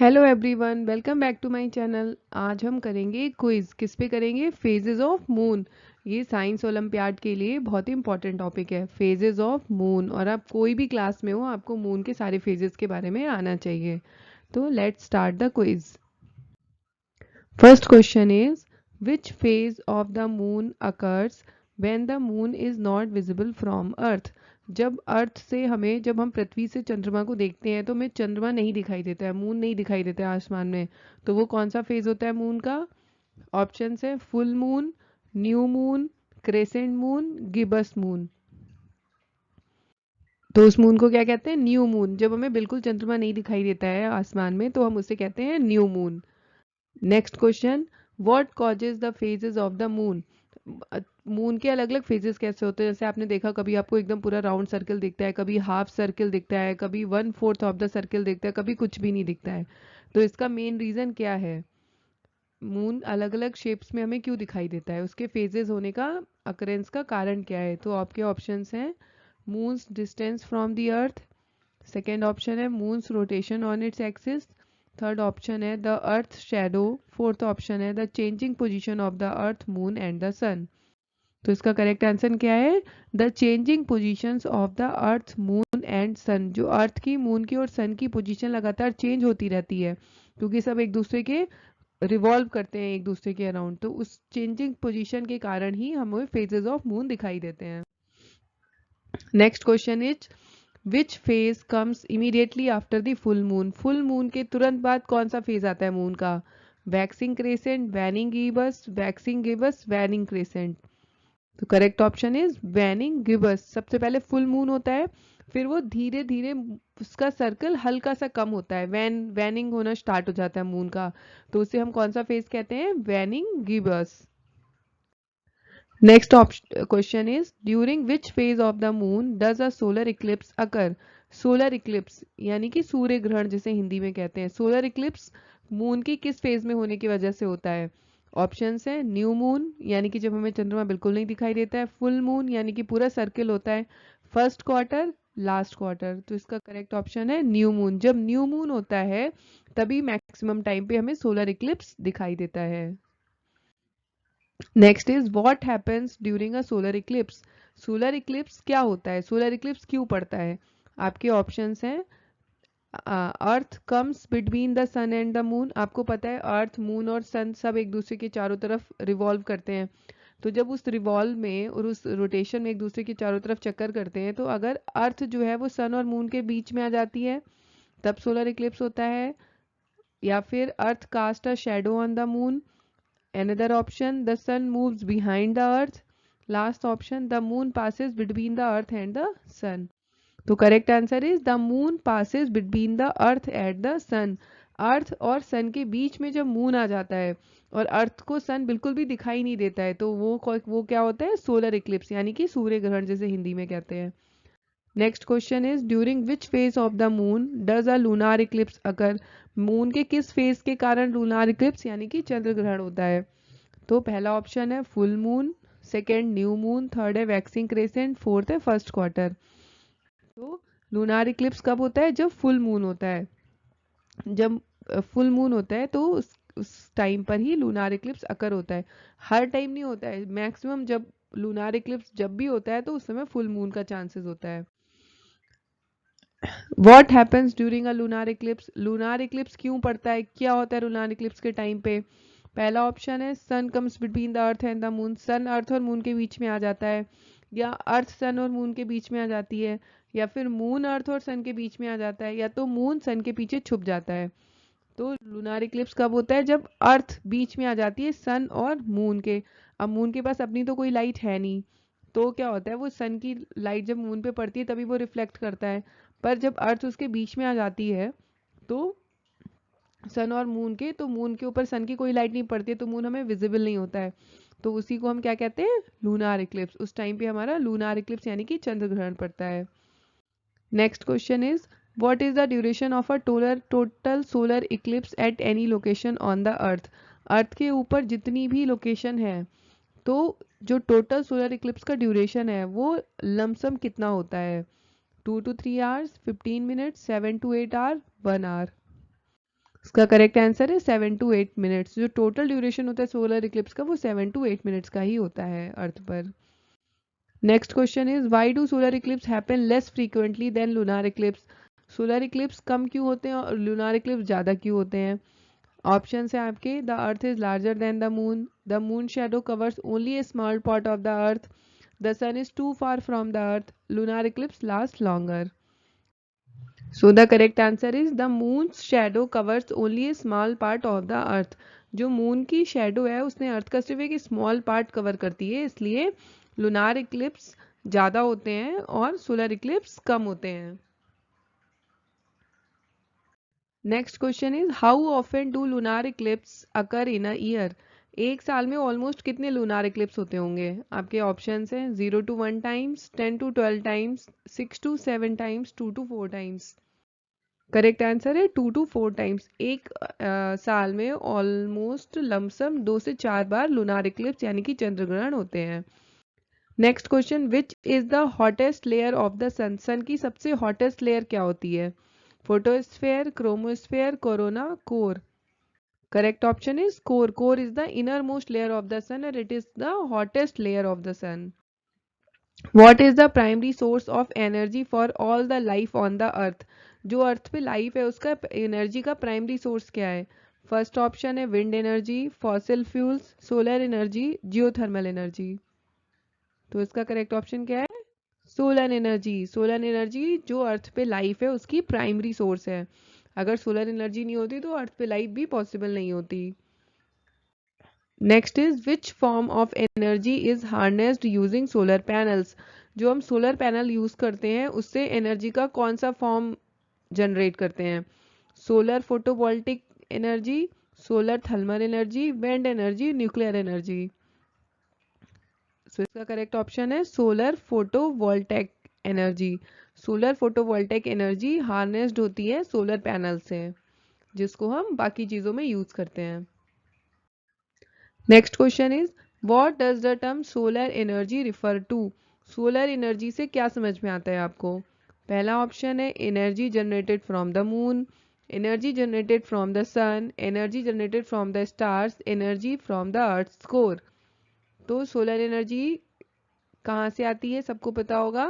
Hello everyone, welcome back to my channel. आज हम करेंगे क्विज। किस पे करेंगे? Phases of moon. ये साइंस ओलंपियाड के लिए बहुत ही इंपॉर्टेंट टॉपिक है, फेजेस ऑफ मून। और आप कोई भी क्लास में हो, आपको मून के सारे फेजेस के बारे में आना चाहिए। तो let's start the quiz. First question is which phase of the moon occurs when the moon is not visible from earth. जब हम पृथ्वी से चंद्रमा को देखते हैं तो हमें चंद्रमा नहीं दिखाई देता है, मून नहीं दिखाई देता है आसमान में। तो वो कौन सा फेज होता है मून का? ऑप्शन है full moon, new moon, crescent moon, gibbous moon. तो उस मून को क्या कहते हैं? New moon. जब हमें बिल्कुल चंद्रमा नहीं दिखाई देता है आसमान में तो हम उसे कहते हैं new moon. Next question, what causes the phases of the moon. Moon के अलग अलग फेजेस कैसे होते हैं? जैसे आपने देखा, कभी आपको एकदम पूरा राउंड सर्कल दिखता है, कभी हाफ सर्कल दिखता है, कभी 1/4 ऑफ द सर्कल दिखता है, कभी कुछ भी नहीं दिखता है। तो इसका मेन रीजन क्या है? मून अलग अलग शेप्स में हमें क्यों दिखाई देता है? उसके फेजेस होने का, अकरेंस का कारण क्या है? तो आपके ऑप्शंस हैं moon's distance from the earth, second option है moon's rotation on its axis, third option है the earth shadow, fourth option है the changing position of the earth, moon and the sun. तो इसका करेक्ट आंसर क्या है? The changing positions of the earth, moon and sun. जो earth की, moon की और सन की पोजीशन लगातार चेंज होती रहती है, क्योंकि सब एक दूसरे के रिवॉल्व करते हैं एक दूसरे के अराउंड। तो उस चेंजिंग पोजीशन के कारण ही हमें फेजेस ऑफ मून दिखाई देते हैं। Next question is which phase comes immediately after the full moon. Full moon के तुरंत बाद कौन सा फेज आता है मून का? Waxing crescent, waning gibbous, waxing gibbous, waning crescent. तो correct option is waning gibbous. सबसे पहले फुल मून होता है, फिर वो धीरे धीरे उसका सर्कल हल्का सा कम होता है, वैनिंग होना स्टार्ट हो जाता है मून का। तो उसे हम कौन सा फेज कहते हैं? Waning gibbous. Next question is during which phase of the moon does a solar eclipse occur. Solar eclipse यानी कि सूर्य ग्रहण जिसे हिंदी में कहते हैं, सोलर इक्लिप्स मून की किस फेज में होने की वजह से होता है? ऑप्शंस है न्यू मून यानी कि जब हमें चंद्रमा बिल्कुल नहीं दिखाई देता है, फुल मून यानी कि पूरा सर्किल होता है, फर्स्ट क्वार्टर, लास्ट क्वार्टर। तो इसका करेक्ट ऑप्शन है न्यू मून। जब न्यू मून होता है तभी मैक्सिमम टाइम पे हमें सोलर इक्लिप्स दिखाई देता है। Next is what happens during a solar Eclipse. Solar Eclipse क्या होता है? सोलर इक्लिप्स क्यों पड़ता है? आपके ऑप्शंस हैं earth comes between the sun and the moon. आपको पता है अर्थ, मून और सन सब एक दूसरे के चारों तरफ रिवॉल्व करते हैं। तो जब उस रिवॉल्व में और उस रोटेशन में एक दूसरे के चारों तरफ चक्कर करते हैं, तो अगर अर्थ जो है वो सन और मून के बीच में आ जाती है तब सोलर इक्लिप्स होता है। या फिर earth cast a shadow on the moon. Another option, the sun moves behind the earth. Last option, the moon passes between the earth and the sun. तो correct answer is the moon passes between the earth at the sun. Earth और sun के बीच में जब moon आ जाता है और अर्थ को सन बिल्कुल भी दिखाई नहीं देता है, तो वो क्या होता है? सोलर इक्लिप्स यानी कि सूर्य ग्रहण जिसे हिंदी में कहते हैं। Next question is during which phase of the moon does a lunar Eclipse occur. Moon के किस फेज के कारण लूनार इक्लिप्स यानी कि चंद्र ग्रहण होता है? तो पहला ऑप्शन है full moon, second new moon, third है वैक्सिंग क्रेसेंट, फोर्थ है फर्स्ट क्वार्टर। तो लूनार इक्लिप्स कब होता है? जब फुल मून होता है। जब फुल मून होता है तो उस टाइम पर ही लूनार इक्लिप्स अकर होता है। हर टाइम नहीं होता है, मैक्सिमम जब लूनार इक्लिप्स जब भी होता है तो उस समय फुल मून का चांसेस होता है। What happens during a lunar Eclipse. Lunar Eclipse क्यों पड़ता है? क्या होता है लूनार इक्लिप्स के टाइम पे? पहला ऑप्शन है sun comes between the earth and the moon. Sun earth और मून के बीच में आ जाता है, या अर्थ सन और मून के बीच में आ जाती है, या फिर मून अर्थ और सन के बीच में आ जाता है, या तो मून सन के पीछे छुप जाता है। तो लूनार इक्लिप्स कब होता है? जब अर्थ बीच में आ जाती है सन और मून के। अब मून के पास अपनी तो कोई लाइट है नहीं, तो क्या होता है, वो सन की लाइट जब मून पे पड़ती है तभी वो रिफ्लेक्ट करता है। पर जब अर्थ उसके बीच में आ जाती है तो सन और मून के, तो मून के ऊपर सन की कोई लाइट नहीं पड़ती है, तो मून हमें विजिबल नहीं होता है। तो उसी को हम क्या कहते हैं? Lunar Eclipse. उस टाइम पे हमारा लूनार इक्लिप्स यानी कि चंद्र ग्रहण पड़ता है। Next question is what is the duration of a total solar eclipse at any location on the earth. Earth के ऊपर जितनी भी लोकेशन है, तो जो टोटल सोलर इक्लिप्स का ड्यूरेशन है वो लमसम कितना होता है? 2 to 3 hours, 15 minutes, 7 to 8 hour, 1 hour। इसका करेक्ट आंसर है 7 to 8 मिनट्स। जो टोटल ड्यूरेशन होता है सोलर इक्लिप्स का वो 7 to 8 मिनट्स का ही होता है अर्थ पर। Next question is why do solar eclipse happen less frequently than lunar eclipse? Solar eclipse कम क्यों होते हैं और लूनार इक्लिप्स ज़्यादा क्यों होते हैं? ऑप्शन है आपके, the earth is larger than the moon shadow covers only a small part of the earth, the sun is too far from the earth, lunar eclipse last longer. So the correct answer is the moon shadow covers only a small part of the earth. जो moon की shadow है उसने अर्थ का सिर्फ एक small part cover करती है, इसलिए लूनार इक्लिप्स ज़्यादा होते हैं और सोलर इक्लिप्स कम होते हैं। Next question is how often do lunar Eclipse occur in a year? एक साल में ऑलमोस्ट कितने लूनार इक्लिप्स होते होंगे? आपके ऑप्शंस हैं 0 to 1 times, 10 to 12 times, 6 to 7 times, 2 to 4 times. Correct answer है 2 to 4 टाइम्स। एक साल में ऑलमोस्ट लमसम 2 से 4 बार लूनार इक्लिप्स यानी कि चंद्र ग्रहण होते हैं। Next question, which is the hottest layer of the sun? Sun की सबसे हॉटेस्ट लेयर क्या होती है? Photosphere, chromosphere, corona, core. Correct option is core. Core is the inner most layer of the sun and it is the hottest layer of the sun. What is the primary source of energy for all the life on the earth? जो अर्थ पे life है उसका energy का primary source क्या है? First option है wind energy, fossil fuels, solar energy, geothermal energy. तो इसका करेक्ट ऑप्शन क्या है? Solar energy. सोलर एनर्जी जो अर्थ पे लाइफ है उसकी प्राइमरी सोर्स है। अगर सोलर एनर्जी नहीं होती तो अर्थ पे लाइफ भी पॉसिबल नहीं होती। Next is which form of energy is harnessed using solar panels? जो हम सोलर पैनल यूज करते हैं उससे एनर्जी का कौन सा फॉर्म जनरेट करते हैं? Solar photovoltaic energy, solar thermal energy, wind energy, nuclear energy. So इसका करेक्ट ऑप्शन है solar photovoltaic energy. Solar photovoltaic energy harnessed होती है सोलर पैनल से, जिसको हम बाकी चीजों में यूज करते हैं। Next question is what does the term solar energy refer to? Solar energy से क्या समझ में आता है आपको? पहला ऑप्शन है energy generated from the moon, energy generated from the sun, energy generated from the stars, energy from the earth core. तो सोलर एनर्जी कहाँ से आती है सबको पता होगा।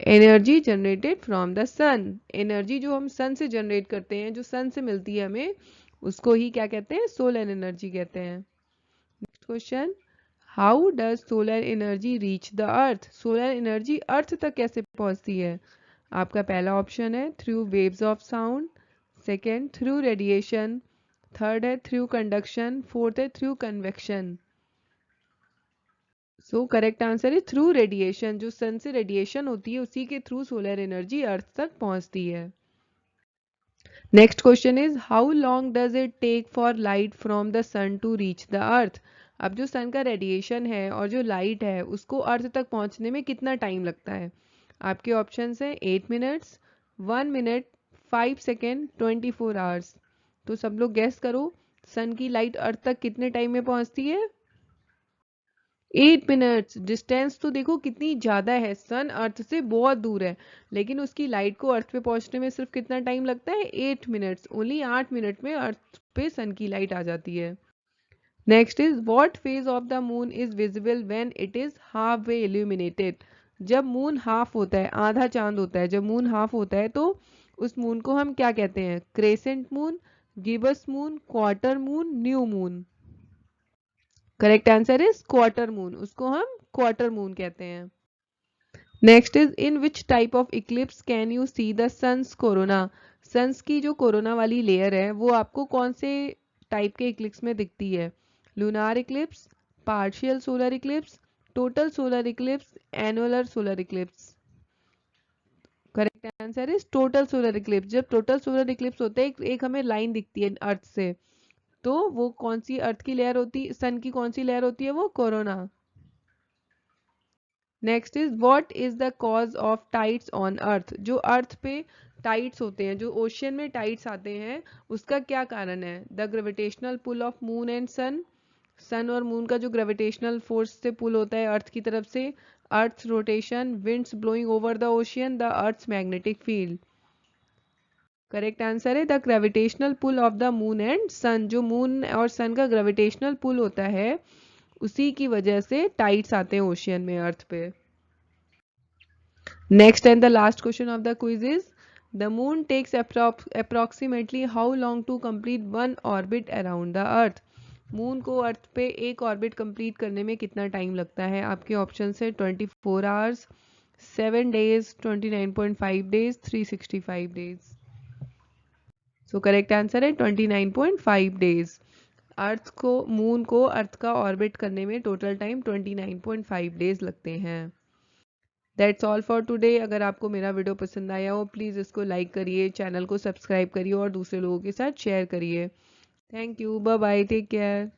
Energy generated from the sun. Energy जो हम सन से जनरेट करते हैं, जो सन से मिलती है हमें, उसको ही क्या कहते हैं? सोलर एनर्जी कहते हैं। Next question, how does solar energy reach the earth? Solar energy अर्थ तक कैसे पहुंचती है? आपका पहला ऑप्शन है through waves of sound, second through radiation, third है थ्रू कंडक्शन, फोर्थ है through convection. So correct answer है थ्रू रेडिएशन। जो सन से रेडिएशन होती है उसी के थ्रू सोलर एनर्जी अर्थ तक पहुंचती है। Next question is how long does it take for light from the sun to reach the earth? अब जो सन का रेडिएशन है और जो लाइट है उसको अर्थ तक पहुंचने में कितना टाइम लगता है? आपके ऑप्शंस हैं 8 मिनट्स, 1 मिनट, 5 सेकेंड, 24 आवर्स। तो सब लोग गैस करो, सन की लाइट अर्थ तक कितने टाइम में पहुंचती है? 8 मिनट्स। डिस्टेंस तो देखो कितनी ज्यादा है, सन अर्थ से बहुत दूर है, लेकिन उसकी लाइट को अर्थ पे पहुंचने में सिर्फ कितना टाइम लगता है? 8 मिनट्स। ओनली 8 मिनट में अर्थ पे सन की लाइट आ जाती है। Next is what phase of the moon is visible when it is half way illuminated? जब मून हाफ होता है, आधा चांद होता है, जब मून हाफ होता है तो उस मून को हम क्या कहते हैं? Crescent moon, gibbous moon, quarter moon, new moon. Correct answer is quarter moon. उसको हम क्वार्टर मून कहते हैं। Next is in which type of eclipse can you see the sun's corona? Sun's की जो कोरोना वाली लेयर है वो आपको कौन से टाइप के इक्लिप्स में दिखती है? Lunar Eclipse, partial solar Eclipse, total solar Eclipse, annular solar Eclipse. Correct answer is total solar Eclipse. जब टोटल सोलर इक्लिप्स होते हैं एक हमें लाइन दिखती है अर्थ से, तो वो कौन सी अर्थ की लेयर होती है? सन की कौन सी लेयर होती है? वो corona. Next is what is the cause of tides on earth? जो अर्थ पे टाइड्स होते हैं, जो ओशियन में टाइड्स आते हैं, उसका क्या कारण है? The gravitational pull of moon and sun. Sun और मून का जो ग्रेविटेशनल फोर्स से पुल होता है अर्थ की तरफ से, earth rotation, winds blowing over the ocean, the earth's magnetic field. Correct answer है the gravitational pull of the moon and sun. जो मून और सन का ग्रेविटेशनल पुल होता है उसी की वजह से टाइड्स आते हैं ओशियन में अर्थ पे। Next and the last question of the quiz is the moon takes approximately how long to complete one orbit around the earth. Moon को अर्थ पे एक ऑर्बिट कंप्लीट करने में कितना टाइम लगता है? आपके ऑप्शन है 24 hours, 7 days, 29.5 days, 365 days. So correct answer है 29.5 डेज। मून को अर्थ का ऑर्बिट करने में टोटल टाइम 29.5 डेज लगते हैं। That's all for today. अगर आपको मेरा वीडियो पसंद आया हो प्लीज़ इसको लाइक करिए, चैनल को सब्सक्राइब करिए और दूसरे लोगों के साथ शेयर करिए। Thank you, bye bye, take care.